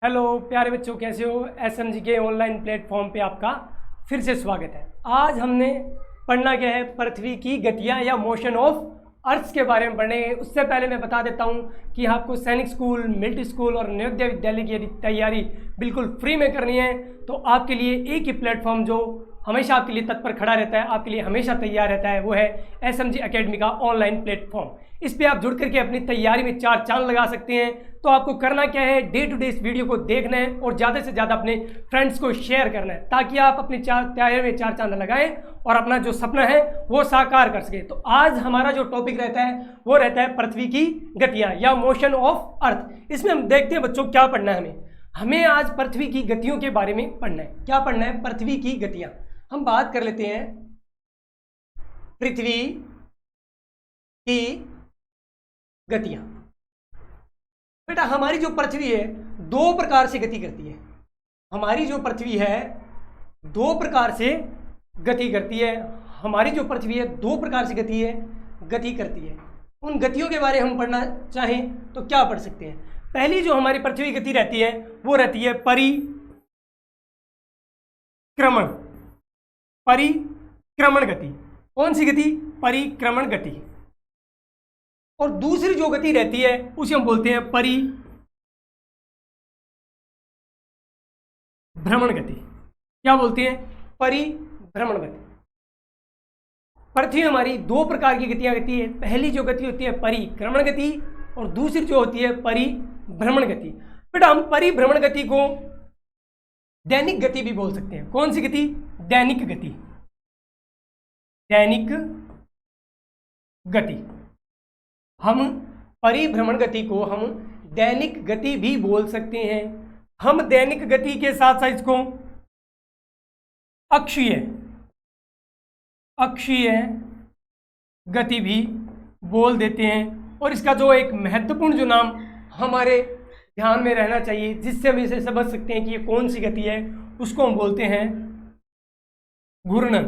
Hello प्यारे बच्चों, कैसे हो। एसएमजी के ऑनलाइन प्लेटफॉर्म पे आपका फिर से स्वागत है। आज हमने पढ़ना क्या है, पृथ्वी की गतियाँ या मोशन ऑफ अर्थ के बारे में पढ़ेंगे। उससे पहले मैं बता देता हूँ कि आपको सैनिक स्कूल, मिलिट्री स्कूल और नवोदय विद्यालय की यदि तैयारी बिल्कुल फ्री में करनी है तो आपके लिए एक ही प्लेटफॉर्म जो हमेशा आपके लिए तत्पर खड़ा रहता है, आपके लिए हमेशा तैयार रहता है, वो है एसएमजी एकेडमी का ऑनलाइन प्लेटफॉर्म। इस पे आप जुड़ करके अपनी तैयारी में चार चांद लगा सकते हैं। तो आपको करना क्या है, डे टू डे इस वीडियो को देखना है और ज़्यादा से ज़्यादा अपने फ्रेंड्स को शेयर करना है ताकि आप अपनी तैयारी में चार चांद लगाएं और अपना जो सपना है वो साकार कर सके। तो आज हमारा जो टॉपिक रहता है वो रहता है पृथ्वी की गतियाँ या मोशन ऑफ अर्थ। इसमें हम देखते हैं बच्चों क्या पढ़ना है। हमें आज पृथ्वी की गतियों के बारे में पढ़ना है। क्या पढ़ना है? पृथ्वी की गतियाँ। हम बात कर लेते हैं पृथ्वी की गतियां। बेटा हमारी जो पृथ्वी है दो प्रकार से गति करती है। हमारी जो पृथ्वी है दो प्रकार से गति करती है। हमारी जो पृथ्वी है दो प्रकार से गति करती है। उन गतियों के बारे में हम पढ़ना चाहें तो क्या पढ़ सकते हैं। पहली जो हमारी पृथ्वी गति रहती है वो रहती है परिक्रमण गति। कौन सी गति? परिक्रमण गति। और दूसरी जो गति रहती है उसे हम बोलते हैं परिभ्रमण गति। क्या बोलते हैं? परिभ्रमण गति। पृथ्वी हमारी दो प्रकार की गतियां करती है। पहली जो गति होती है परिक्रमण गति और दूसरी जो होती है परिभ्रमण गति। बेटा हम परिभ्रमण गति को दैनिक गति भी बोल सकते हैं। कौन सी गति? दैनिक गति। दैनिक गति। हम परिभ्रमण गति को हम दैनिक गति भी बोल सकते हैं। हम दैनिक गति के साथ साथ इसको अक्षीय गति भी बोल देते हैं। और इसका जो एक महत्वपूर्ण जो नाम हमारे ध्यान में रहना चाहिए, जिससे हम इसे समझ सकते हैं कि ये कौन सी गति है, उसको हम बोलते हैं घूर्णन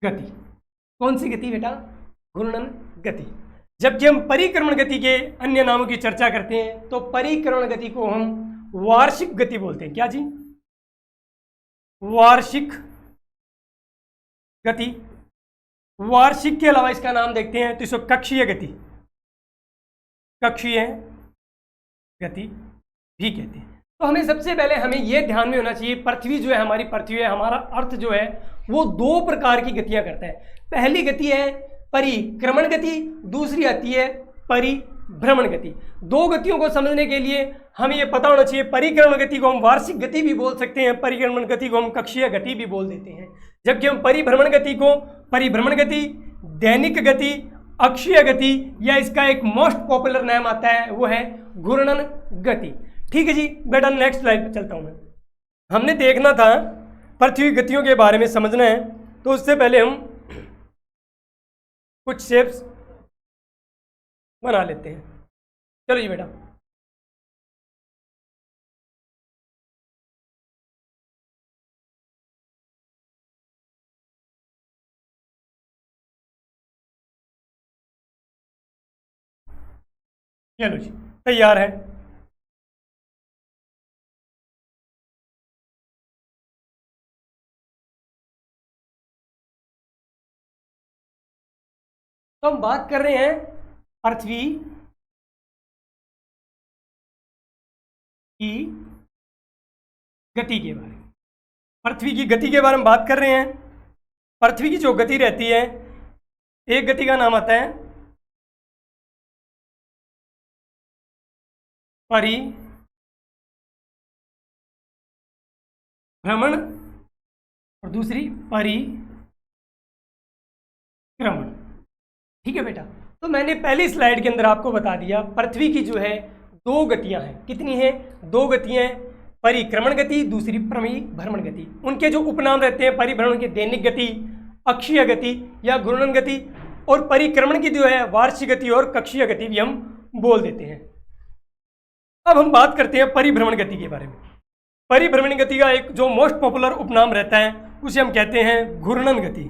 गति। कौन सी गति बेटा? घूर्णन गति। जबकि हम परिक्रमण गति के अन्य नामों की चर्चा करते हैं तो परिक्रमण गति को हम वार्षिक गति बोलते हैं। क्या जी? वार्षिक गति। वार्षिक के अलावा इसका नाम देखते हैं तो इसको कक्षीय गति भी कहते हैं। तो हमें सबसे पहले हमें यह ध्यान में होना चाहिए, पृथ्वी जो है, हमारी पृथ्वी है, हमारा अर्थ जो है वो दो प्रकार की गतियां करता है। पहली गति है परिक्रमण गति, दूसरी आती है परिभ्रमण गति। दो गतियों को समझने के लिए हमें यह पता होना चाहिए, परिक्रमण गति को हम वार्षिक गति भी बोल सकते हैं, परिक्रमण गति को हम कक्षीय गति भी बोल देते हैं। जबकि हम परिभ्रमण गति को परिभ्रमण गति, दैनिक गति, अक्षीय गति या इसका एक मोस्ट पॉपुलर नाम आता है वो है घूर्णन गति। ठीक है जी बेटा, नेक्स्ट स्लाइड पर चलता हूं मैं। हमने देखना था पृथ्वी गतियों के बारे में समझना है तो उससे पहले हम कुछ शेप्स बना लेते हैं। चलो जी बेटा, चलो जी तैयार है। तो हम बात कर रहे हैं पृथ्वी की गति के बारे में। पृथ्वी की गति के बारे में बात कर रहे हैं। पृथ्वी की जो गति रहती है, एक गति का नाम आता है परिभ्रमण और दूसरी परिक्रमण। ठीक है बेटा, तो मैंने पहली स्लाइड के अंदर आपको बता दिया पृथ्वी की जो है दो गतियां हैं। कितनी हैं? दो गतियां, परिक्रमण गति, दूसरी परिभ्रमण गति। उनके जो उपनाम रहते हैं परिभ्रमण की दैनिक गति, अक्षीय गति या घूर्णन गति, और परिक्रमण की जो है वार्षिक गति और कक्षीय गति भी हम बोल देते हैं। अब हम बात करते हैं परिभ्रमण गति के बारे में। परिभ्रमण गति का एक जो मोस्ट पॉपुलर उपनाम रहता है उसे हम कहते हैं घूर्णन गति।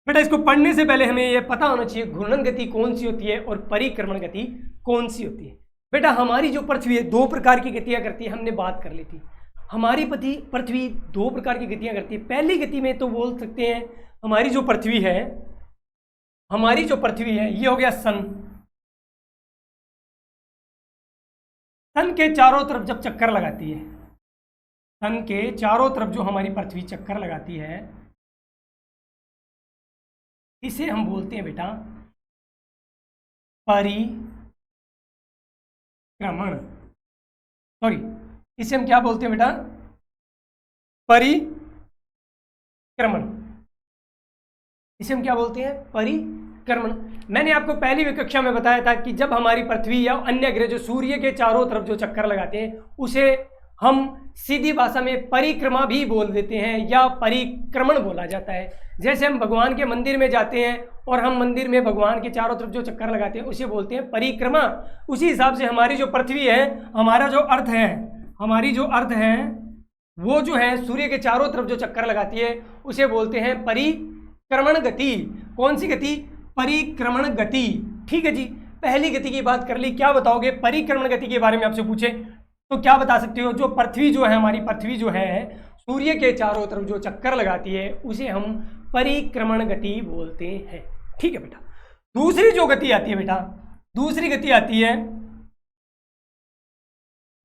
बेटा इसको पढ़ने से पहले हमें यह पता होना चाहिए घूर्णन गति कौन सी होती है और परिक्रमण गति कौन सी होती है। बेटा हमारी जो पृथ्वी है दो प्रकार की गतियां करती है, हमने बात कर ली थी। हमारी पृथ्वी दो प्रकार की गतियां करती है। पहली गति में तो बोल सकते हैं हमारी जो पृथ्वी है ये हो गया सन के चारों तरफ जब चक्कर लगाती है, सन के चारों तरफ जो हमारी पृथ्वी चक्कर लगाती है इसे हम बोलते हैं बेटा परिक्रमण। सॉरी, इसे हम क्या बोलते हैं बेटा? परिक्रमण। इसे हम क्या बोलते हैं? परिक्रमण। मैंने आपको पहली कक्षा में बताया था कि जब हमारी पृथ्वी या अन्य ग्रह जो सूर्य के चारों तरफ जो चक्कर लगाते हैं उसे हम सीधी भाषा में परिक्रमा भी बोल देते हैं या परिक्रमण बोला जाता है। जैसे हम भगवान के मंदिर में जाते हैं और हम मंदिर में भगवान के चारों तरफ जो चक्कर लगाते हैं उसे बोलते हैं परिक्रमा। उसी हिसाब से हमारी जो पृथ्वी है, हमारी जो अर्थ है वो जो है सूर्य के चारों तरफ जो चक्कर लगाती है उसे बोलते हैं परिक्रमण गति। कौन सी गति? परिक्रमण गति। ठीक है जी, पहली गति की बात कर ली। क्या बताओगे परिक्रमण गति के बारे में आपसे पूछे तो क्या बता सकते हो? जो पृथ्वी जो है, हमारी पृथ्वी जो है सूर्य के चारों तरफ जो चक्कर लगाती है उसे हम परिक्रमण गति बोलते हैं। ठीक है बेटा। दूसरी जो गति आती है बेटा, दूसरी गति आती है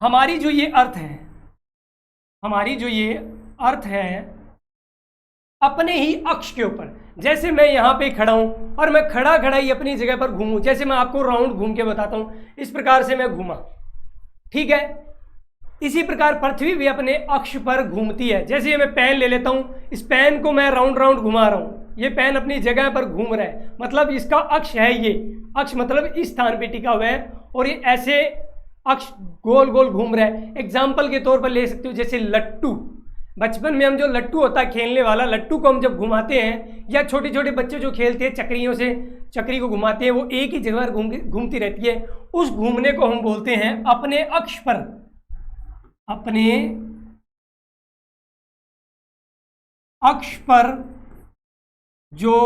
हमारी जो ये अर्थ है, अपने ही अक्ष के ऊपर। जैसे मैं यहाँ पे खड़ा हूँ और मैं खड़ा ही अपनी जगह पर घूमूं, जैसे मैं आपको राउंड घूम के बताता हूँ, इस प्रकार से मैं घूमा। ठीक है, इसी प्रकार पृथ्वी भी अपने अक्ष पर घूमती है। जैसे ये मैं पेन ले लेता हूँ, इस पेन को मैं राउंड घुमा रहा हूँ, ये पेन अपनी जगह पर घूम रहा है, मतलब इसका अक्ष है, ये अक्ष मतलब इस स्थान पे टिका हुआ है और ये ऐसे अक्ष गोल घूम रहा है। एग्जाम्पल के तौर पर ले सकते हो जैसे लट्टू। बचपन में हम जो लट्टू होता है खेलने वाला, लट्टू को हम जब घुमाते हैं या छोटे छोटे बच्चे जो खेलते हैं चक्रियों से चक्री को घुमाते हैं, वो एक ही जगह पर घूमती रहती है। उस घूमने को हम बोलते हैं अपने अक्ष पर, अपने अक्ष पर जो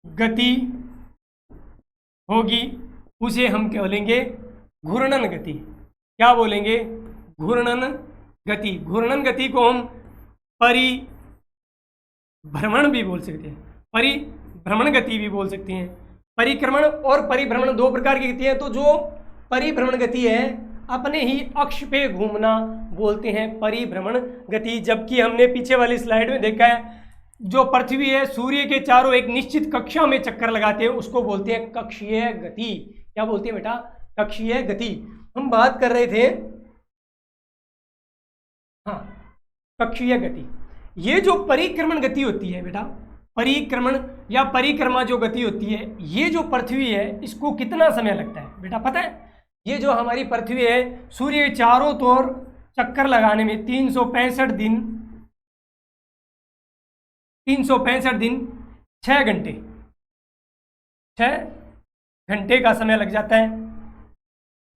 गति होगी उसे हम क्या बोलेंगे? घूर्णन गति। क्या बोलेंगे? घूर्णन गति। घूर्णन गति को हम परिभ्रमण भी बोल सकते हैं, परिभ्रमण गति भी बोल सकते हैं। परिक्रमण और परिभ्रमण दो प्रकार की गति है। तो जो परिभ्रमण गति है अपने ही अक्ष पे घूमना बोलते हैं परिभ्रमण गति। जबकि हमने पीछे वाली स्लाइड में देखा है जो पृथ्वी है सूर्य के चारों एक निश्चित कक्षा में चक्कर लगाते हैं उसको बोलते हैं कक्षीय गति। क्या बोलते हैं बेटा? कक्षीय गति। हम बात कर रहे थे कक्षीय गति। ये जो परिक्रमण गति होती है बेटा, परिक्रमण या परिक्रमा जो गति होती है, ये जो पृथ्वी है इसको कितना समय लगता है बेटा पता है? ये जो हमारी पृथ्वी है सूर्य के चारों तरफ चक्कर लगाने में 365 दिन 6 घंटे का समय लग जाता है।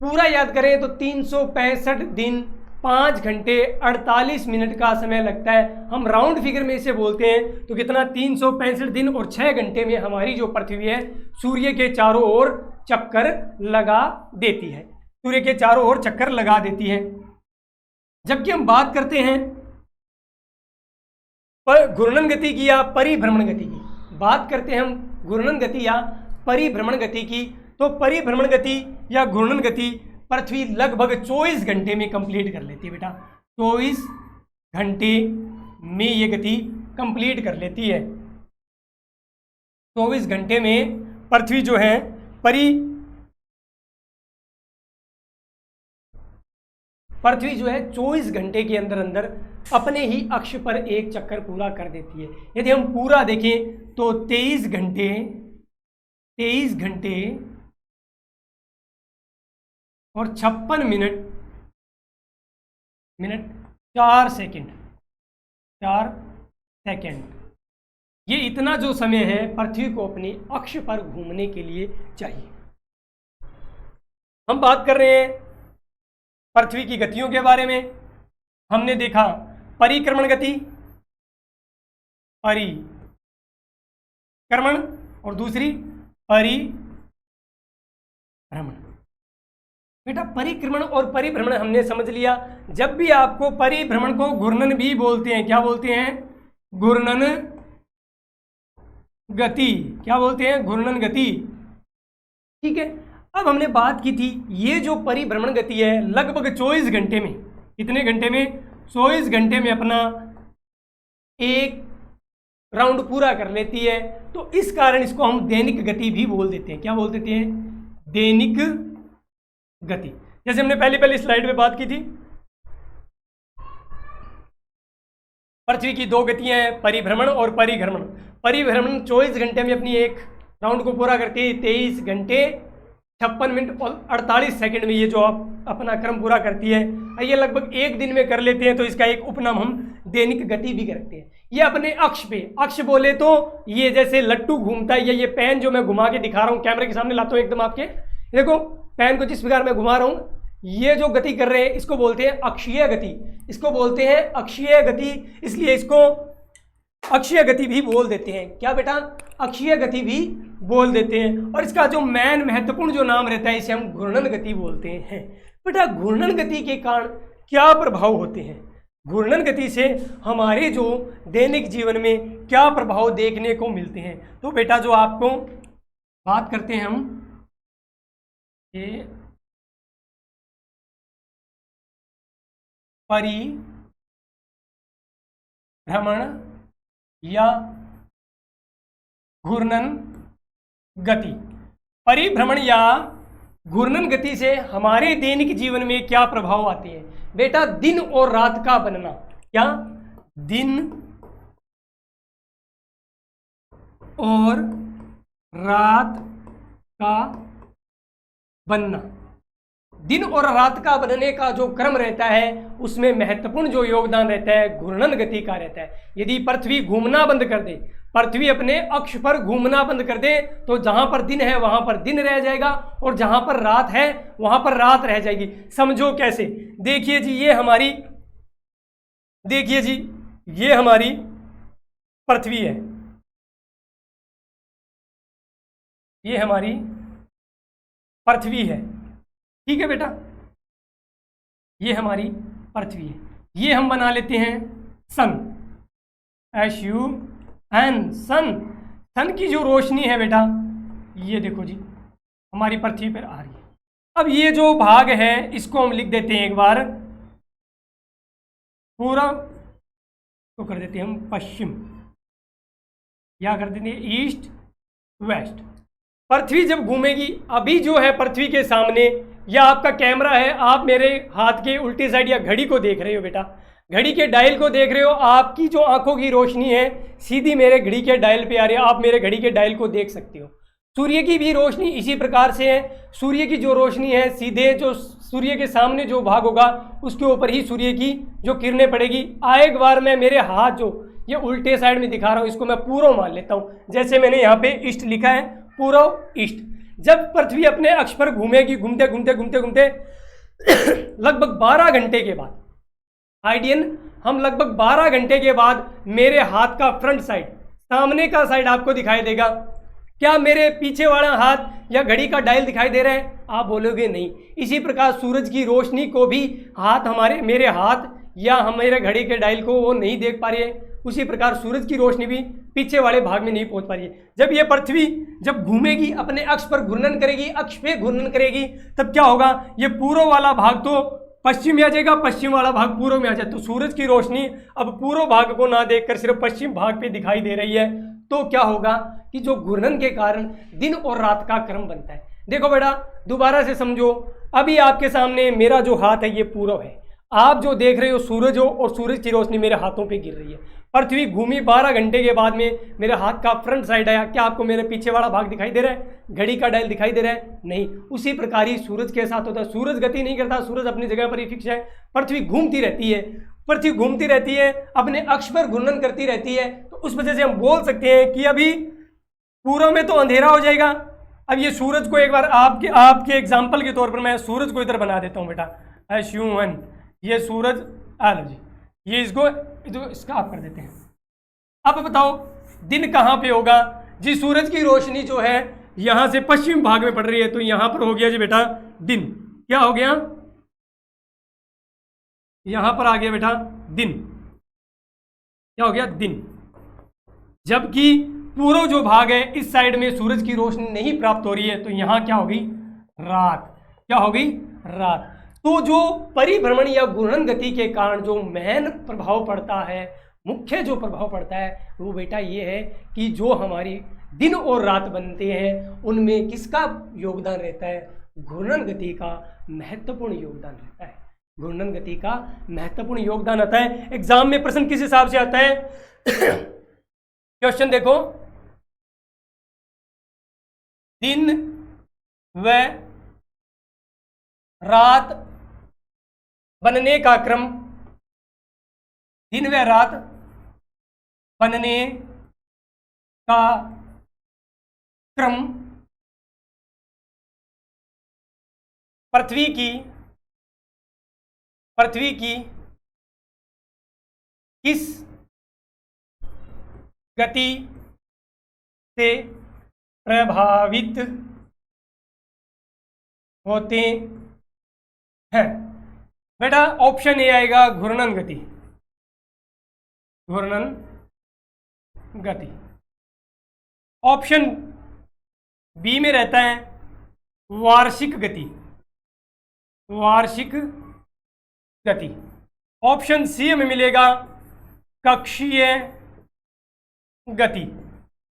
पूरा याद करें तो 365 दिन 5 घंटे 48 मिनट का समय लगता है। हम राउंड फिगर में इसे बोलते हैं तो कितना? 365 दिन और 6 घंटे में हमारी जो पृथ्वी है सूर्य के चारों ओर चक्कर लगा देती है, सूर्य के चारों ओर चक्कर लगा देती है। जबकि हम बात करते हैं घूर्णन गति की या परिभ्रमण गति की, बात करते हैं हम घूर्णन गति या परिभ्रमण गति की, तो परिभ्रमण गति या घूर्णन गति पृथ्वी लगभग 24 घंटे में कंप्लीट कर लेती है बेटा। 24 घंटे में ये गति कंप्लीट कर लेती है। 24 घंटे में पृथ्वी जो है पृथ्वी जो है 24 घंटे के अंदर अपने ही अक्ष पर एक चक्कर पूरा कर देती है। यदि हम पूरा देखें तो 23 घंटे और 56 मिनट 4 सेकंड। ये इतना जो समय है पृथ्वी को अपने अक्ष पर घूमने के लिए चाहिए। हम बात कर रहे हैं पृथ्वी की गतियों के बारे में। हमने देखा परिक्रमण गति, परिक्रमण, और दूसरी परिभ्रमण। बेटा परिक्रमण और परिभ्रमण हमने समझ लिया। जब भी आपको परिभ्रमण को घूर्णन भी बोलते हैं, क्या बोलते हैं? घूर्णन गति। क्या बोलते हैं? घूर्णन गति। ठीक है, अब हमने बात की थी ये जो परिभ्रमण गति है लगभग 24 घंटे में, कितने घंटे में? 24 घंटे में अपना एक राउंड पूरा कर लेती है। तो इस कारण इसको हम दैनिक गति भी बोल देते हैं। क्या बोल देते हैं? दैनिक गति। जैसे हमने पहली स्लाइड में बात की थी, पृथ्वी की दो गतियां हैं, परिभ्रमण और परिघर्मण। परिभ्रमण 24 घंटे में अपनी एक राउंड को पूरा करती है, 23 घंटे 56 मिनट और 48 सेकंड में ये जो आप अपना क्रम पूरा करती है। ये लगभग एक दिन में कर लेते हैं, तो इसका एक उपनाम हम दैनिक गति भी करते हैं। ये अपने अक्ष पे, अक्ष बोले तो ये जैसे लट्टू घूमता है, ये पेन जो मैं घुमा के दिखा रहा हूँ, कैमरे के सामने लाता हूँ एकदम आपके, देखो पेन को जिस प्रकार मैं घुमा रहा हूँ, ये जो गति कर रहे हैं इसको बोलते हैं अक्षीय गति। इसको बोलते हैं अक्षीय गति, इसलिए इसको अक्षीय गति भी बोल देते हैं। क्या बेटा? अक्षीय गति भी बोल देते हैं। और इसका जो मेन महत्वपूर्ण जो नाम रहता है इसे हम घूर्णन गति बोलते हैं। बेटा घूर्णन गति के कारण क्या प्रभाव होते हैं? घूर्णन गति से हमारे जो दैनिक जीवन में क्या प्रभाव देखने को मिलते हैं? तो बेटा जो आपको बात करते हैं हम ये परिभ्रमण या घूर्णन गति। परिभ्रमण या घूर्णन गति से हमारे दैनिक जीवन में क्या प्रभाव आते हैं? बेटा दिन और रात का बनना। क्या? दिन और रात का बनना। दिन और रात का बनने का जो क्रम रहता है उसमें महत्वपूर्ण जो योगदान रहता है घूर्णन गति का रहता है। यदि पृथ्वी घूमना बंद कर दे, पृथ्वी अपने अक्ष पर घूमना बंद कर दे, तो जहां पर दिन है वहां पर दिन रह जाएगा और जहां पर रात है वहां पर रात रह जाएगी। समझो कैसे? देखिए जी, ये हमारी, देखिए जी ये हमारी पृथ्वी है, ये हमारी पृथ्वी है। ठीक है बेटा, ये हमारी पृथ्वी है। ये हम बना लेते हैं सन, SUN, सन। सन की जो रोशनी है बेटा, ये देखो जी हमारी पृथ्वी पर आ रही है। अब ये जो भाग है इसको हम लिख देते हैं एक बार, पूरा तो कर देते हैं हम पश्चिम, या कर देते हैं ईस्ट वेस्ट। पृथ्वी जब घूमेगी, अभी जो है पृथ्वी के सामने, या आपका कैमरा है, आप मेरे हाथ के उल्टी साइड या घड़ी को देख रहे हो बेटा, घड़ी के डायल को देख रहे हो। आपकी जो आंखों की रोशनी है सीधी मेरे घड़ी के डायल पे आ रही है, आप मेरे घड़ी के डायल को देख सकते हो। सूर्य की भी रोशनी इसी प्रकार से है। सूर्य की जो रोशनी है सीधे जो सूर्य के सामने जो भाग होगा उसके ऊपर ही सूर्य की जो किरणें पड़ेगी। एक बार मैं मेरे हाथ जो ये उल्टे साइड में दिखा रहा हूँ इसको मैं पूर्व मान लेता हूँ, जैसे मैंने यहाँ पे ईस्ट लिखा है, पूर्व ईस्ट। जब पृथ्वी अपने अक्ष पर घूमेगी, घूमते घूमते घूमते घूमते लगभग 12 घंटे के बाद, आइडियन हम लगभग 12 घंटे के बाद मेरे हाथ का फ्रंट साइड, सामने का साइड आपको दिखाई देगा। क्या मेरे पीछे वाला हाथ या घड़ी का डायल दिखाई दे रहा है? आप बोलोगे नहीं। इसी प्रकार सूरज की रोशनी को भी हाथ हमारे, मेरे हाथ या हमारे घड़ी के डायल को वो नहीं देख पा रही है। उसी प्रकार सूरज की रोशनी भी पीछे वाले भाग में नहीं पहुंच पा रही है। जब ये पृथ्वी जब घूमेगी, अपने अक्ष पर घूर्णन करेगी, अक्ष पे घूर्णन करेगी, तब क्या होगा? ये पूर्व वाला भाग तो पश्चिम में आ जाएगा, पश्चिम वाला भाग पूर्व में आ जाए। तो सूरज की रोशनी अब पूर्व भाग को ना देखकर सिर्फ पश्चिम भाग पे दिखाई दे रही है। तो क्या होगा कि जो घूर्णन के कारण दिन और रात का क्रम बनता है। देखो बेटा दोबारा से समझो, अभी आपके सामने मेरा जो हाथ है ये पूर्व है, आप जो देख रहे हो सूरज हो, और सूरज की रोशनी मेरे हाथों पे गिर रही है। पृथ्वी घूमी 12 घंटे के बाद में मेरे हाथ का फ्रंट साइड आया, क्या आपको मेरे पीछे वाला भाग दिखाई दे रहा है? घड़ी का डायल दिखाई दे रहा है? नहीं। उसी प्रकार ही सूरज के साथ होता है। सूरज गति नहीं करता, सूरज अपनी जगह पर ही फिक्स है। पृथ्वी घूमती रहती है, पृथ्वी घूमती रहती है, अपने अक्ष पर घूर्णन करती रहती है। तो उस वजह से हम बोल सकते हैं कि अभी पूर्व में तो अंधेरा हो जाएगा। अब ये सूरज को एक बार आपके एग्जाम्पल के तौर पर मैं सूरज को इधर बना देता हूँ बेटा, SUN। ये सूरज, आ लो जी, ये इसको इसका आप कर देते हैं। अब बताओ दिन कहाँ पे होगा जी? सूरज की रोशनी जो है यहाँ से पश्चिम भाग में पड़ रही है, तो यहाँ पर हो गया जी बेटा दिन। क्या हो गया? यहाँ पर आ गया बेटा दिन। क्या हो गया? दिन। जबकि पूर्व जो भाग है इस साइड में सूरज की रोशनी नहीं प्राप्त हो रही है, तो यहाँ क्या होगी? रात। क्या होगी? रात। तो जो परिभ्रमण या घूर्णन गति के कारण जो मेन प्रभाव पड़ता है, मुख्य जो प्रभाव पड़ता है, वो बेटा ये है कि जो हमारी दिन और रात बनते हैं उनमें किसका योगदान रहता है? घूर्णन गति का महत्वपूर्ण योगदान रहता है। घूर्णन गति का महत्वपूर्ण योगदान आता है। एग्जाम में प्रश्न किस हिसाब से आता है? क्वेश्चन देखो, दिन व रात बनने का क्रम, दिन व रात बनने का क्रम पृथ्वी की किस गति से प्रभावित होते हैं? बेटा ऑप्शन ए आएगा घूर्णन गति। घूर्णन गति। ऑप्शन बी में रहता है वार्षिक गति। वार्षिक गति। ऑप्शन सी में मिलेगा कक्षीय गति।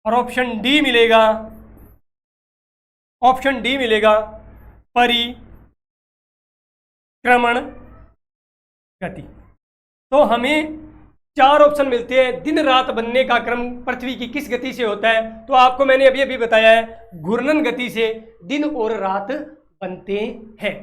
और ऑप्शन डी मिलेगा परिक्रमण गति। तो हमें 4 ऑप्शन मिलते हैं। दिन रात बनने का क्रम पृथ्वी की किस गति से होता है? तो आपको मैंने अभी अभी बताया है, घूर्णन गति से दिन और रात बनते हैं।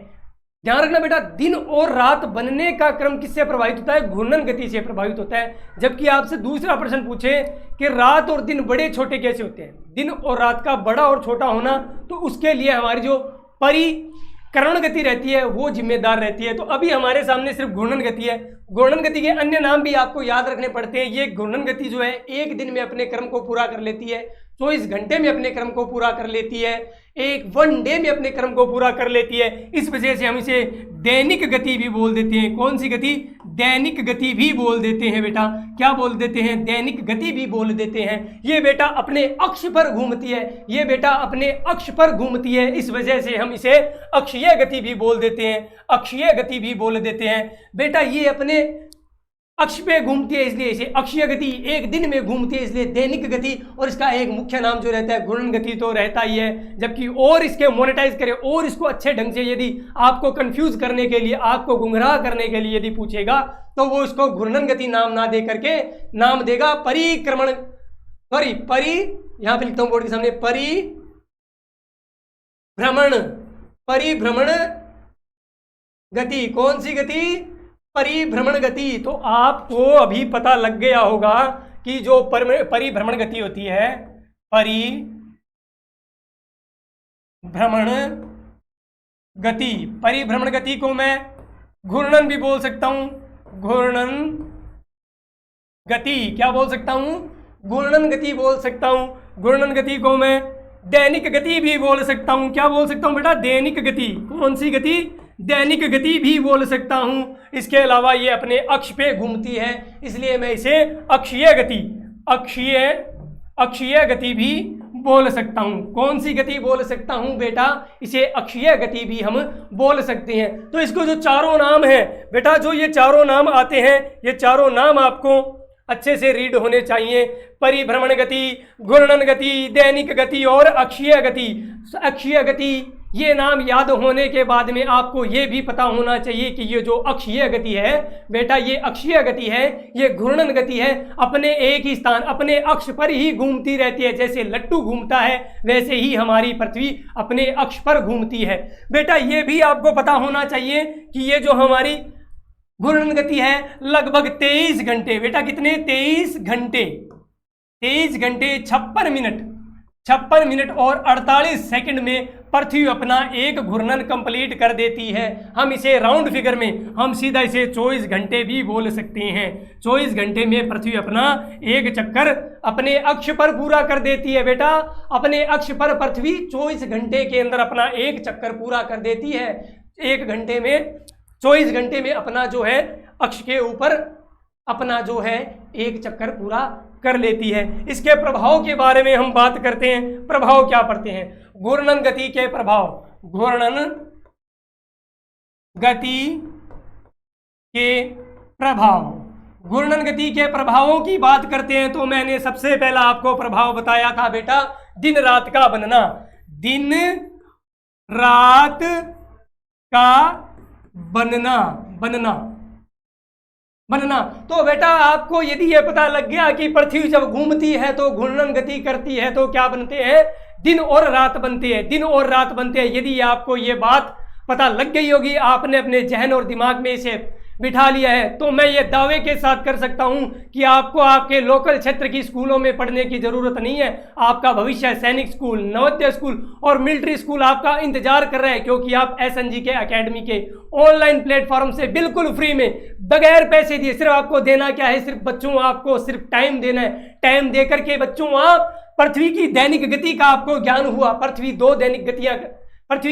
ध्यान रखना बेटा, दिन और रात बनने का क्रम किससे प्रभावित होता है? घूर्णन गति से प्रभावित होता है। जबकि आपसे दूसरा प्रश्न पूछे कि रात और दिन बड़े छोटे कैसे होते हैं? दिन और रात का बड़ा और छोटा होना, तो उसके लिए हमारी जो परिक्रमण गति रहती है वो जिम्मेदार रहती है। तो अभी हमारे सामने सिर्फ घूर्णन गति है। घूर्णन गति के अन्य नाम भी आपको याद रखने पड़ते हैं। ये घूर्णन गति जो है एक दिन में अपने क्रम को पूरा कर लेती है, 24 घंटे में अपने क्रम को पूरा कर लेती है, एक 1 डे में अपने क्रम को पूरा कर लेती है। इस वजह से हम इसे दैनिक गति भी बोल देते हैं। कौन सी गति? दैनिक गति भी बोल देते हैं बेटा। क्या बोल देते हैं? दैनिक गति भी बोल देते हैं। ये बेटा अपने अक्ष पर घूमती है। ये बेटा अपने अक्ष पर घूमती है, इस वजह से हम इसे अक्षीय गति भी बोल देते हैं। अक्षीय गति भी बोल देते हैं बेटा। ये अपने अक्ष पे घूमती है इसलिए इसे अक्षीय गति, एक दिन में घूमती है इसलिए दैनिक गति। और इसका एक मुख्य नाम जो रहता है घूर्णन गति तो रहता ही है। जबकि और इसके मोनेटाइज करें और इसको अच्छे ढंग से यदि आपको कंफ्यूज करने के लिए, आपको गुमराह करने के लिए यदि पूछेगा, तो वो इसको घूर्णन गति नाम ना दे करके नाम देगा परिक्रमण, सॉरी यहां पे लिखता हूं बोर्ड के सामने, परिभ्रमण गति। कौन सी गति? परिभ्रमण गति। तो आपको अभी पता लग गया होगा कि जो परिभ्रमण गति होती है, परिभ्रमण गति को मैं घूर्णन भी बोल सकता हूं। घूर्णन गति क्या बोल सकता हूं? घूर्णन गति बोल सकता हूं। घूर्णन गति को मैं दैनिक गति भी बोल सकता हूं। क्या बोल सकता हूं बेटा? दैनिक गति। कौन सी गति? दैनिक गति भी बोल सकता हूं। इसके अलावा ये अपने अक्ष पे घूमती है, इसलिए मैं इसे अक्षीय गति भी बोल सकता हूं। कौन सी गति बोल सकता हूं बेटा? इसे अक्षीय गति भी हम बोल सकते हैं। तो इसको जो चारों नाम है बेटा, जो ये चारों नाम आते हैं, ये चारों नाम आपको अच्छे से रीड होने चाहिए। परिभ्रमण गति, घूर्णन गति, दैनिक गति और अक्षीय गति। अक्षीय गति ये नाम याद होने के बाद में आपको ये भी पता होना चाहिए कि ये जो अक्षीय गति है बेटा, ये अक्षीय गति है, ये घूर्णन गति है, अपने एक ही स्थान, अपने अक्ष पर ही घूमती रहती है। जैसे लट्टू घूमता है वैसे ही हमारी पृथ्वी अपने अक्ष पर घूमती है। बेटा ये भी आपको पता होना चाहिए कि ये जो हमारी घूर्णन गति है लगभग 23 घंटे, बेटा कितने? 23 घंटे 56 मिनट 56 मिनट और 48 सेकंड में पृथ्वी अपना एक घूर्णन कंप्लीट कर देती है। हम इसे राउंड फिगर में हम सीधा इसे 24 घंटे भी बोल सकते हैं। 24 घंटे में पृथ्वी अपना एक चक्कर अपने अक्ष पर पूरा कर देती है बेटा। अपने अक्ष पर पृथ्वी 24 घंटे के अंदर अपना एक चक्कर पूरा कर देती है। 1 घंटे में 24 घंटे में अपना जो है अक्ष के ऊपर अपना जो है एक चक्कर पूरा कर लेती है। इसके प्रभाव के बारे में हम बात करते हैं। प्रभाव क्या पढ़ते हैं? घूर्णन गति के प्रभाव। घूर्णन गति के प्रभाव। घूर्णन गति के प्रभावों की बात करते हैं तो मैंने सबसे पहला आपको प्रभाव बताया था बेटा, दिन रात का बनना। दिन रात का बनना। तो बेटा आपको यदि ये पता लग गया कि पृथ्वी जब घूमती है तो घूर्णन गति करती है तो क्या बनते हैं? दिन और रात बनते हैं। दिन और रात बनते हैं। यदि आपको ये बात पता लग गई होगी, आपने अपने जहन और दिमाग में इसे बिठा लिया है, तो मैं ये दावे के साथ कर सकता हूं कि आपको आपके लोकल क्षेत्र की स्कूलों में पढ़ने की जरूरत नहीं है। आपका भविष्य सैनिक स्कूल, नवोदय स्कूल और मिलिट्री स्कूल आपका इंतजार कर रहे हैं, क्योंकि आप SNGK एकेडमी के ऑनलाइन प्लेटफॉर्म से बिल्कुल फ्री में बगैर पैसे दिए, सिर्फ आपको देना क्या है? सिर्फ बच्चों आपको सिर्फ टाइम देना है। टाइम देकर के बच्चों आप पृथ्वी की दैनिक गति का आपको ज्ञान हुआ। पृथ्वी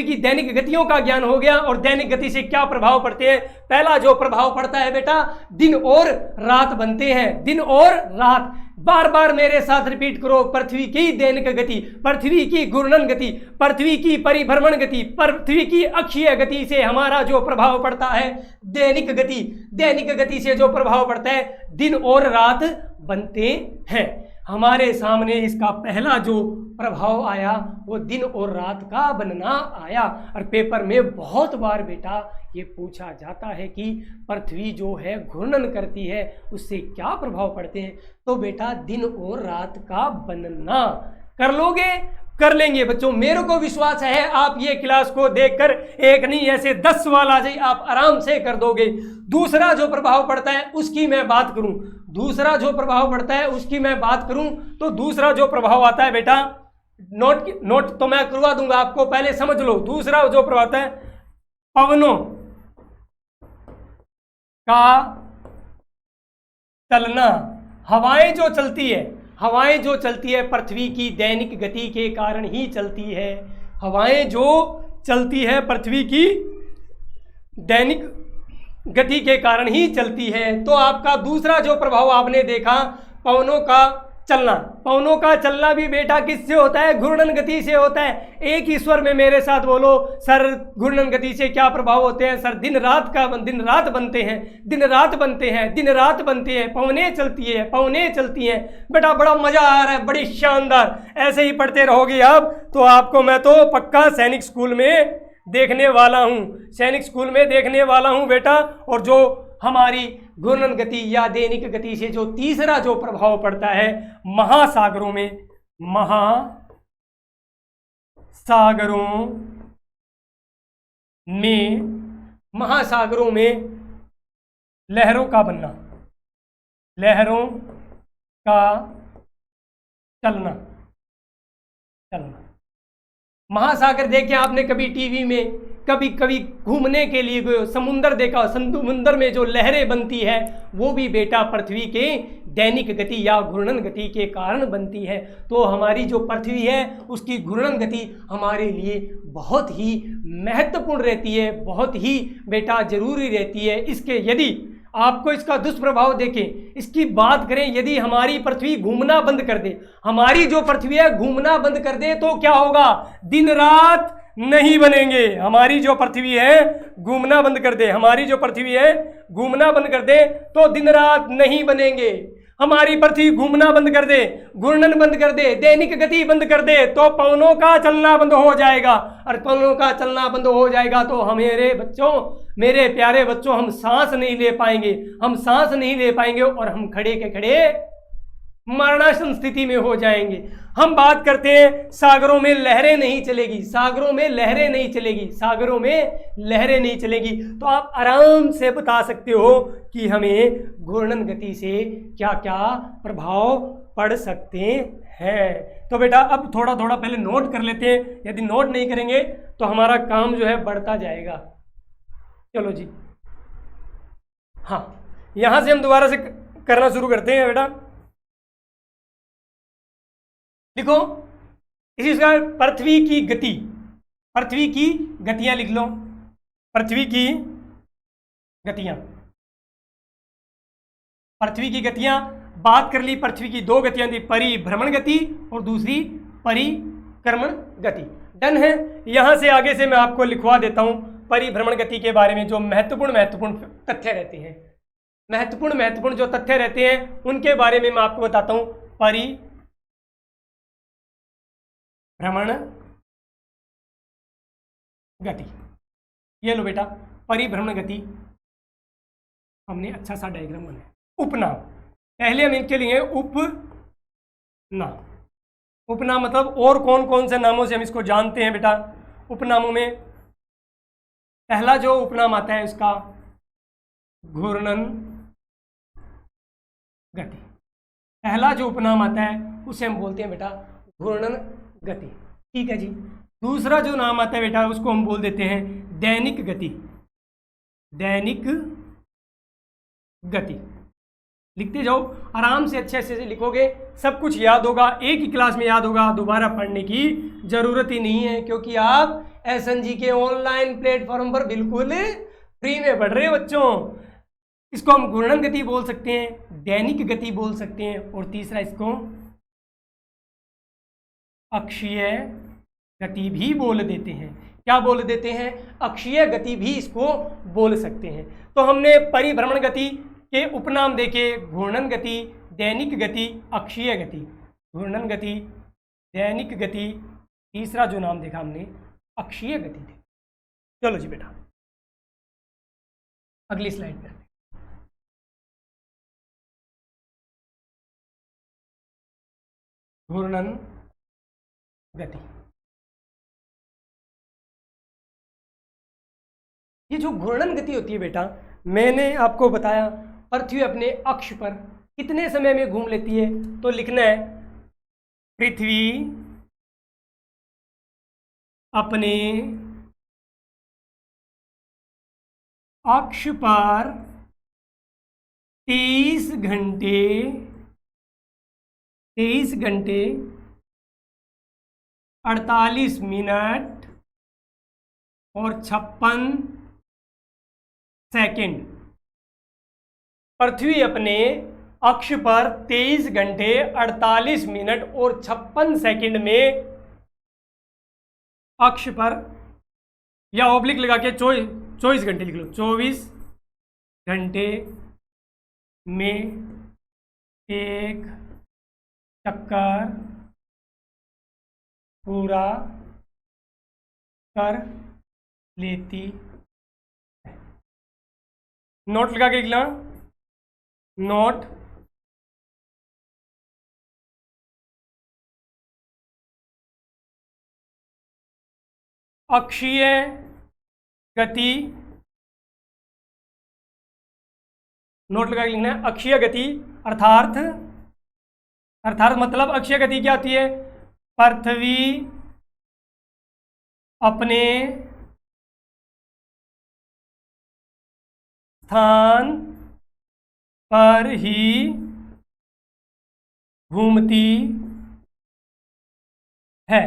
की दैनिक गतियों का ज्ञान हो गया। और दैनिक गति से क्या प्रभाव पड़ते हैं? पहला जो प्रभाव पड़ता है बेटा, दिन और रात बनते हैं। दिन और रात, बार बार मेरे साथ रिपीट करो। पृथ्वी की दैनिक गति, पृथ्वी की घूर्णन गति, पृथ्वी की परिभ्रमण गति, पृथ्वी की अक्षीय गति से हमारा जो प्रभाव पड़ता है दैनिक गति। दैनिक गति से जो प्रभाव पड़ता है, दिन और रात बनते हैं। हमारे सामने इसका पहला जो प्रभाव आया वो दिन और रात का बनना आया। और पेपर में बहुत बार बेटा ये पूछा जाता है कि पृथ्वी जो है घूर्णन करती है उससे क्या प्रभाव पड़ते हैं? तो बेटा दिन और रात का बनना। कर लोगे? कर लेंगे बच्चों, मेरे को विश्वास है आप ये क्लास को देखकर एक नहीं ऐसे 10 सवाल आ जाए आप आराम से कर दोगे। दूसरा जो प्रभाव पड़ता है उसकी मैं बात करूं, तो दूसरा जो प्रभाव आता है बेटा, नोट तो मैं करवा दूंगा आपको, पहले समझ लो। दूसरा जो प्रभाव आता है पवनों का चलना। हवाएं जो चलती है पृथ्वी की दैनिक गति के कारण ही चलती है। हवाएं जो चलती है पृथ्वी की दैनिक गति के कारण ही चलती है। तो आपका दूसरा जो प्रभाव आपने देखा, पवनों का चलना। पवनों का चलना भी बेटा किससे होता है? घूर्णन गति से होता है। एक ही स्वर में मेरे साथ बोलो सर, घूर्णन गति से क्या प्रभाव होते हैं? सर दिन रात बनते हैं, पवनें चलती हैं। बेटा बड़ा मजा आ रहा है, बड़ी शानदार। ऐसे ही पढ़ते रहोगे आप तो आपको मैं तो पक्का सैनिक स्कूल में देखने वाला हूँ बेटा। और जो हमारी घूर्णन गति या दैनिक गति से जो तीसरा जो प्रभाव पड़ता है, महासागरों में लहरों का बनना, लहरों का चलना। महासागर देखे आपने कभी टीवी में, कभी घूमने के लिए गए, समुंदर देखा, समुंदर में जो लहरें बनती है वो भी बेटा पृथ्वी के दैनिक गति या घूर्णन गति के कारण बनती है। तो हमारी जो पृथ्वी है उसकी घूर्णन गति हमारे लिए बहुत ही महत्वपूर्ण रहती है, बहुत ही बेटा जरूरी रहती है। इसके यदि आपको इसका दुष्प्रभाव देखें, इसकी बात करें, यदि हमारी पृथ्वी घूमना बंद कर दे, हमारी जो पृथ्वी है घूमना बंद कर दे तो क्या होगा? दिन रात नहीं बनेंगे। हमारी जो पृथ्वी है घूमना बंद कर दे तो दिन रात नहीं बनेंगे। हमारी पृथ्वी घूमना बंद कर दे, घूर्णन बंद कर दे, दैनिक गति बंद कर दे तो पवनों का चलना बंद हो जाएगा। और पवनों का चलना बंद हो जाएगा तो मेरे प्यारे बच्चों हम सांस नहीं ले पाएंगे और हम खड़े के खड़े मरणासन स्थिति में हो जाएंगे। हम बात करते हैं सागरों में लहरें नहीं चलेगी, सागरों में लहरें नहीं चलेगी, सागरों में लहरें नहीं चलेगी। तो आप आराम से बता सकते हो कि हमें घूर्णन गति से क्या क्या प्रभाव पड़ सकते हैं। तो बेटा अब थोड़ा थोड़ा पहले नोट कर लेते हैं, यदि नोट नहीं करेंगे तो हमारा काम जो है बढ़ता जाएगा। चलो जी, हाँ यहां से हम दोबारा से करना शुरू करते हैं बेटा। देखो इसी प्रकार पृथ्वी की गति, पृथ्वी की गतियां लिख लो, पृथ्वी की गतियां, पृथ्वी की गतियां बात कर ली। पृथ्वी की दो गतियां थी, परिभ्रमण गति और दूसरी परिक्रमण गति। डन है। यहां से आगे से मैं आपको लिखवा देता हूं परिभ्रमण गति के बारे में जो महत्वपूर्ण तथ्य रहते हैं, महत्वपूर्ण जो तथ्य रहते हैं उनके बारे में मैं आपको बताता हूं। परिभ्रमण गति, ये लो बेटा परिभ्रमण गति, हमने अच्छा सा डायग्राम बनाया। उपनाम, पहले हम इनके लिए उपनाम, उपनाम मतलब और कौन कौन से नामों से हम इसको जानते हैं बेटा। उपनामों में पहला जो उपनाम आता है उसका घूर्णन गति, पहला जो उपनाम आता है उसे हम बोलते हैं बेटा घूर्णन गति। ठीक है जी। दूसरा जो नाम आता है बेटा उसको हम बोल देते हैं दैनिक गति, दैनिक गति। लिखते जाओ आराम से, अच्छे से लिखोगे सब कुछ याद होगा, एक ही क्लास में याद होगा, दोबारा पढ़ने की जरूरत ही नहीं है क्योंकि आप एसएनजी के ऑनलाइन प्लेटफॉर्म पर बिल्कुल फ्री में पढ़ रहे हो बच्चों। इसको हम घूर्णन गति बोल सकते हैं, दैनिक गति बोल सकते हैं और तीसरा इसको अक्षीय गति भी बोल देते हैं। क्या बोल देते हैं? अक्षीय गति भी इसको बोल सकते हैं। तो हमने परिभ्रमण गति के उपनाम देखे, घूर्णन गति, दैनिक गति, अक्षीय गति। घूर्णन गति, दैनिक गति, तीसरा जो नाम देखा हमने अक्षीय गति थी। चलो जी बेटा अगली स्लाइड पे घूर्णन गति। ये जो घूर्णन गति होती है बेटा, मैंने आपको बताया पृथ्वी अपने अक्ष पर कितने समय में घूम लेती है। तो लिखना है पृथ्वी अपने अक्ष पर 23 घंटे 48 मिनट और 56 सेकंड। पृथ्वी अपने अक्ष पर 23 घंटे 48 मिनट और 56 सेकंड में अक्ष पर, या ऑब्लिक लगा के 24 घंटे लिख लो, 24 घंटे में एक चक्कर पूरा कर लेती है। नोट लगा के लिखना, नोट अक्षीय गति, नोट लगा के लिखना है अक्षीय गति अर्थात मतलब अक्षीय गति क्या होती है? पृथ्वी अपने स्थान पर ही घूमती है,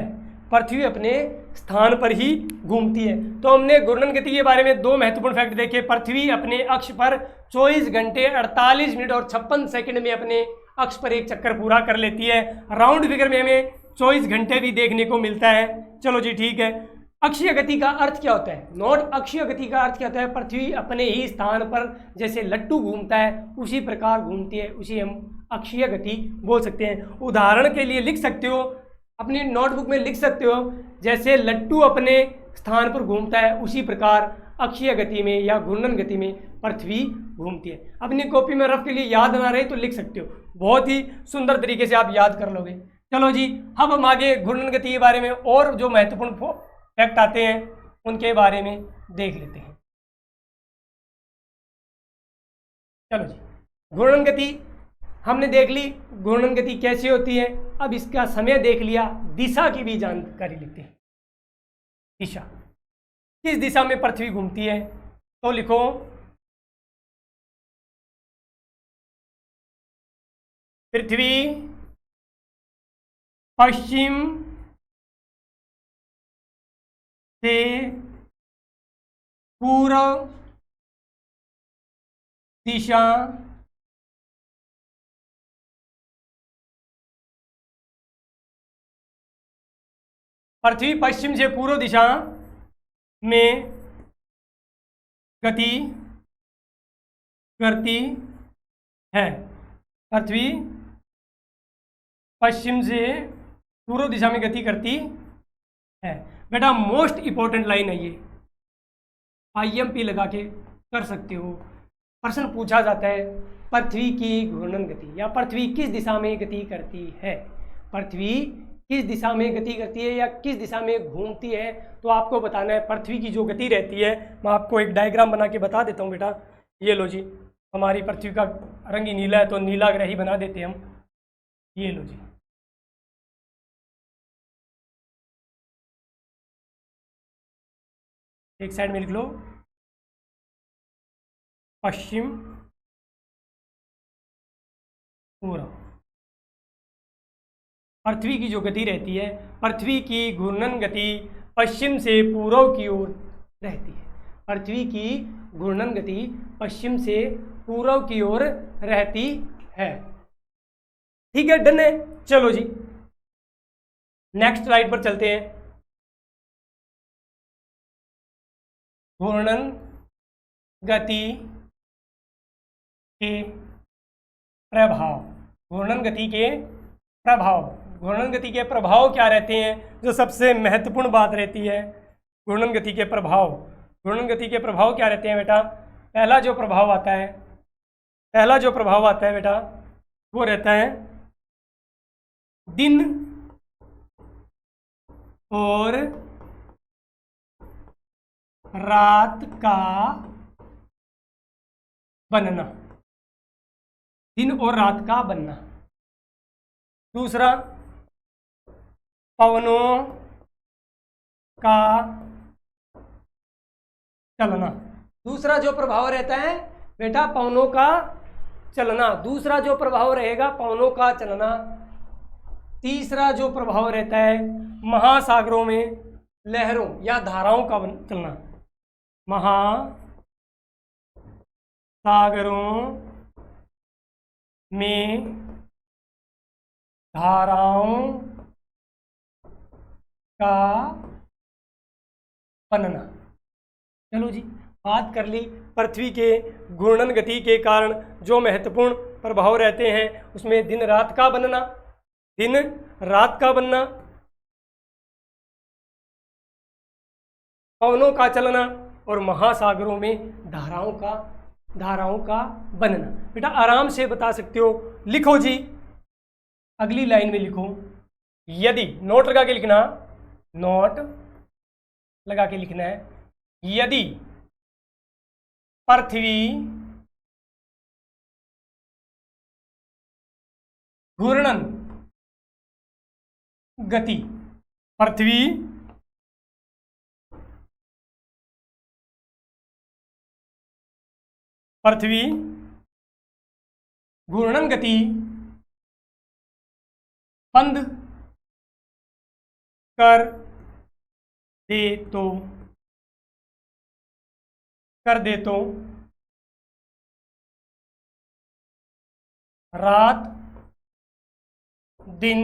पृथ्वी अपने स्थान पर ही घूमती है। तो हमने घूर्णन गति के बारे में दो महत्वपूर्ण फैक्ट देखे। पृथ्वी अपने अक्ष पर 24 घंटे 48 मिनट और 56 सेकंड में अपने अक्ष पर एक चक्कर पूरा कर लेती है। राउंड फिगर में हमें 24 घंटे भी देखने को मिलता है। चलो जी ठीक है। अक्षीय गति का अर्थ क्या होता है? नोट अक्षीय गति का अर्थ क्या होता है? पृथ्वी अपने ही स्थान पर जैसे लट्टू घूमता है उसी प्रकार घूमती है, उसी हम अक्षीय गति बोल सकते हैं। उदाहरण के लिए लिख सकते हो, अपनी नोटबुक में लिख सकते हो, जैसे लट्टू अपने स्थान पर घूमता है उसी प्रकार अक्षीय गति में या घूर्णन गति में पृथ्वी घूमती है। अपनी कॉपी में रफ के लिए याद ना रहे तो लिख सकते हो, बहुत ही सुंदर तरीके से आप याद कर लोगे। चलो जी, अब हम आगे घूर्णन गति के बारे में और जो महत्वपूर्ण फैक्ट आते हैं उनके बारे में देख लेते हैं। चलो जी, घूर्णन गति हमने देख ली, घूर्णन गति कैसे होती है। अब इसका समय देख लिया, दिशा की भी जानकारी लेते हैं। दिशा, किस दिशा में पृथ्वी घूमती है, तो लिखो पृथ्वी पश्चिम से पूर्व दिशा पृथ्वी पश्चिम से पूर्व दिशा में गति करती है। पृथ्वी पश्चिम से पूर्व दिशा में गति करती है। बेटा मोस्ट इंपॉर्टेंट लाइन है ये, IMP लगा के कर सकते हो। प्रश्न पूछा जाता है पृथ्वी की घूर्णन गति या पृथ्वी किस दिशा में गति करती है, पृथ्वी किस दिशा में गति करती है या किस दिशा में घूमती है, तो आपको बताना है पृथ्वी की जो गति रहती है। मैं आपको एक डायग्राम बना के बता देता हूँ बेटा। ये लो जी, हमारी पृथ्वी का रंग ही नीला है तो नीला ग्रह ही बना देते हैं हम। ये लो जी, एक साइड में लिख लो पश्चिम पूर्व। पृथ्वी की जो गति रहती है, पृथ्वी की घूर्णन गति पश्चिम से पूर्व की ओर रहती है। पृथ्वी की घूर्णन गति पश्चिम से पूर्व की ओर रहती है। ठीक है, डन है। चलो जी, नेक्स्ट स्लाइड पर चलते हैं। घूर्णन गति के प्रभाव, घूर्णन गति के प्रभाव, घूर्णन गति के प्रभाव क्या रहते हैं, जो सबसे महत्वपूर्ण बात रहती है। घूर्णन गति के प्रभाव, घूर्णन गति के प्रभाव क्या रहते हैं बेटा। पहला जो प्रभाव आता है, पहला जो प्रभाव आता है बेटा वो रहता है दिन और रात का बनना, दिन और रात का बनना। दूसरा पवनों का चलना, दूसरा जो प्रभाव रहता है बेटा पवनों का चलना, दूसरा जो प्रभाव रहेगा पवनों का चलना। तीसरा जो प्रभाव रहता है महासागरों में लहरों या धाराओं का चलना, महासागरों में धाराओं का बनना। चलो जी, बात कर ली पृथ्वी के घूर्णन गति के कारण जो महत्वपूर्ण प्रभाव रहते हैं, उसमें दिन रात का बनना, दिन रात का बनना, पवनों का चलना और महासागरों में धाराओं का बनना। बेटा आराम से बता सकते हो, लिखो जी, अगली लाइन में लिखो। यदि, नोट लगा के लिखना, नोट लगा के लिखना है। यदि पृथ्वी घूर्णन गति, पृथ्वी घूर्णन गति बंद कर दे तो रात दिन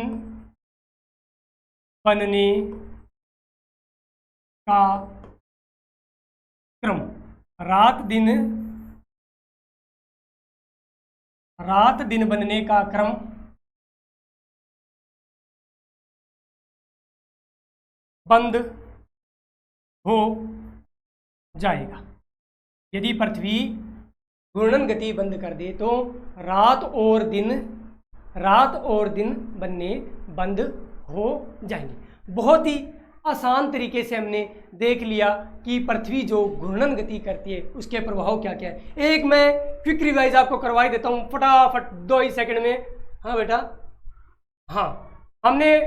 बनने का क्रम, रात दिन बनने का क्रम बंद हो जाएगा। यदि पृथ्वी घूर्णन गति बंद कर दे तो रात और दिन बनने बंद हो जाएंगे। बहुत ही आसान तरीके से हमने देख लिया कि पृथ्वी जो घूर्णन गति करती है उसके प्रभाव क्या क्या है। एक मैं क्विक रिवाइज आपको करवाई देता हूँ फटाफट 2 ही सेकंड में। हाँ बेटा, हाँ हमने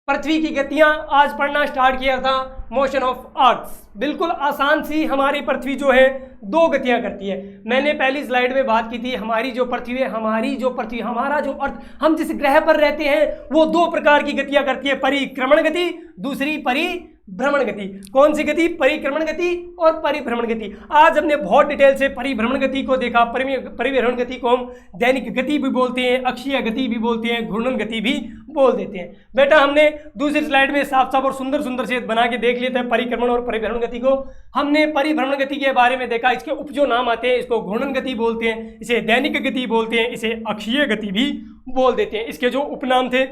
पृथ्वी की गतियां आज पढ़ना स्टार्ट किया था, मोशन ऑफ अर्थ। बिल्कुल आसान सी हमारी पृथ्वी जो है 2 गतियां करती है। मैंने पहली स्लाइड में बात की थी हमारी जो पृथ्वी है, हमारा जो अर्थ, हम जिस ग्रह पर रहते हैं वो 2 प्रकार की गतियां करती है, परिक्रमण गति, दूसरी परिभ्रमण गति। कौन सी गति? परिक्रमण गति और परिभ्रमण गति। आज हमने बहुत डिटेल से परिभ्रमण गति को देखा। परिभ्रमण गति को हम दैनिक गति भी बोलते हैं, अक्षीय गति भी बोलते हैं, घूर्णन गति भी बोल देते हैं। बेटा हमने दूसरी स्लाइड में साफ साफ और सुंदर सुंदर से बना के देख लेते हैं परिक्रमण और परिभ्रमण गति को। हमने परिभ्रमण गति के बारे में देखा, इसके उपजो नाम आते हैं। इसको घूर्णन गति बोलते हैं, इसे दैनिक गति बोलते हैं, इसे अक्षीय गति भी बोल देते हैं। इसके जो उपनाम थे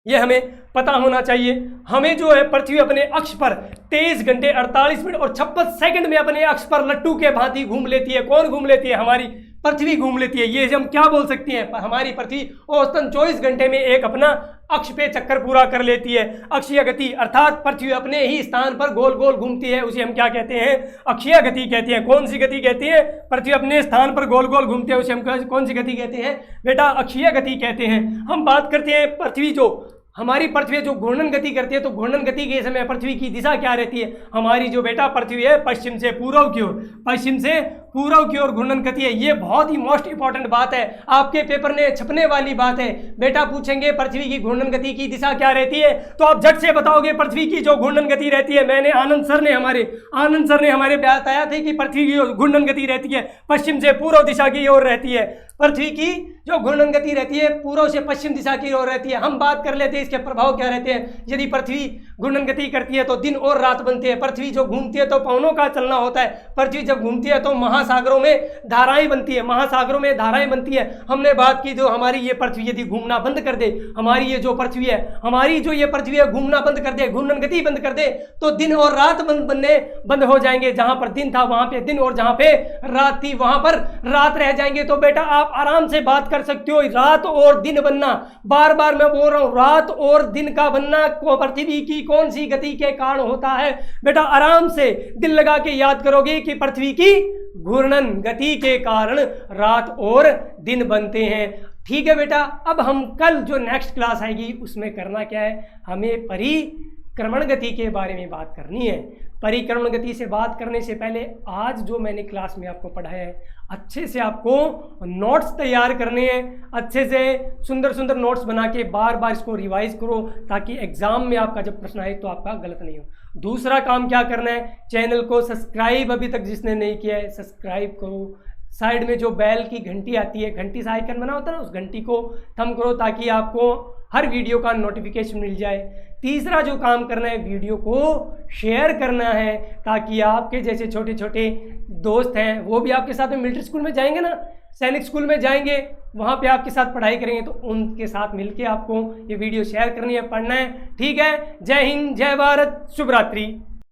ये हमें पता होना चाहिए। हमें जो है पृथ्वी अपने अक्ष पर 23 घंटे 48 मिनट और 56 सेकंड में अपने अक्ष पर लट्टू के भांति घूम लेती है। कौन घूम लेती है? हमारी पृथ्वी घूम लेती है। ये हम क्या बोल सकते हैं? हमारी पृथ्वी औसतन 24 घंटे में एक अपना अक्ष पे चक्कर पूरा कर लेती है। अक्षीय गति अर्थात पृथ्वी अपने ही स्थान पर गोल गोल घूमती है, उसे हम क्या कहते हैं? अक्षीय गति कहते हैं। कौन सी गति कहते हैं? पृथ्वी अपने स्थान पर गोल गोल घूमती है, उसे हम कौन सी गति कहते हैं? बेटा अक्षीय गति कहते हैं। हम बात करते हैं पृथ्वी जो हमारी पृथ्वी जो घूर्णन गति करती है, तो घूर्णन गति के समय पृथ्वी की दिशा क्या रहती है? हमारी जो बेटा पृथ्वी है पश्चिम से पूर्व की ओर, पश्चिम से पूर्व की ओर घूर्णन गति है। ये बहुत ही मोस्ट इंपॉर्टेंट बात है, आपके पेपर में छपने वाली बात है। बेटा पूछेंगे पृथ्वी की घूर्णन गति की दिशा क्या रहती है, तो आप झट से बताओगे पृथ्वी की जो घूर्णन गति रहती है। मैंने आनंद सर ने हमारे बताया थे कि पृथ्वी की घूर्णन गति रहती है पश्चिम से पूर्व दिशा की ओर रहती है। पृथ्वी की जो घूर्णन गति रहती है पूर्व से पश्चिम दिशा की ओर रहती है। हम बात कर लेते हैं इसके प्रभाव क्या रहते हैं। यदि पृथ्वी घूर्णन गति करती है तो दिन और रात बनती है। पृथ्वी जो घूमती है तो पवनों का चलना होता है। पृथ्वी जब घूमती है तो महासागरों में धाराएं बनती है, हमने बात की जो हमारी ये पृथ्वी यदि घूमना बंद कर दे, हमारी ये जो पृथ्वी है घूमना बंद कर दे, घूर्णन गति बंद कर दे, तो दिन और रात बनने बंद हो जाएंगे। जहां पर दिन था वहां पे दिन और जहां पे रात थी वहां पर रात रह जाएंगे। तो बेटा आप आराम से बात कर सकते हो, रात और दिन बनना, बार बार मैं बोल रहा हूं, रात और दिन का बनना को पृथ्वी की कौन सी गति के कारण होता है? बेटा आराम से दिल लगा के याद करोगे कि पृथ्वी की घूर्णन गति के कारण रात और दिन बनते हैं। ठीक है बेटा, अब हम कल जो नेक्स्ट क्लास आएगी उसमें करना क्या है, हमें परिक्रमण गति के बारे में बात करनी है। परिक्रमण गति से बात करने से पहले आज जो मैंने क्लास में आपको पढ़ाया है अच्छे से आपको नोट्स तैयार करने हैं। अच्छे से सुंदर सुंदर नोट्स बना के बार बार इसको रिवाइज करो ताकि एग्जाम में आपका जब प्रश्न आए तो आपका गलत नहीं हो। दूसरा काम क्या करना है, चैनल को सब्सक्राइब अभी तक जिसने नहीं किया है सब्सक्राइब करो। साइड में जो बेल की घंटी आती है, घंटी सा आइकन बना होता है ना, उस घंटी को थंब करो ताकि आपको हर वीडियो का नोटिफिकेशन मिल जाए। तीसरा जो काम करना है, वीडियो को शेयर करना है ताकि आपके जैसे छोटे छोटे दोस्त हैं वो भी आपके साथ में मिलिट्री स्कूल में जाएंगे ना, सैनिक स्कूल में जाएंगे, वहाँ पे आपके साथ पढ़ाई करेंगे, तो उनके साथ मिलके आपको ये वीडियो शेयर करनी है, पढ़ना है। ठीक है, जय हिंद, जय भारत, शुभ रात्रि।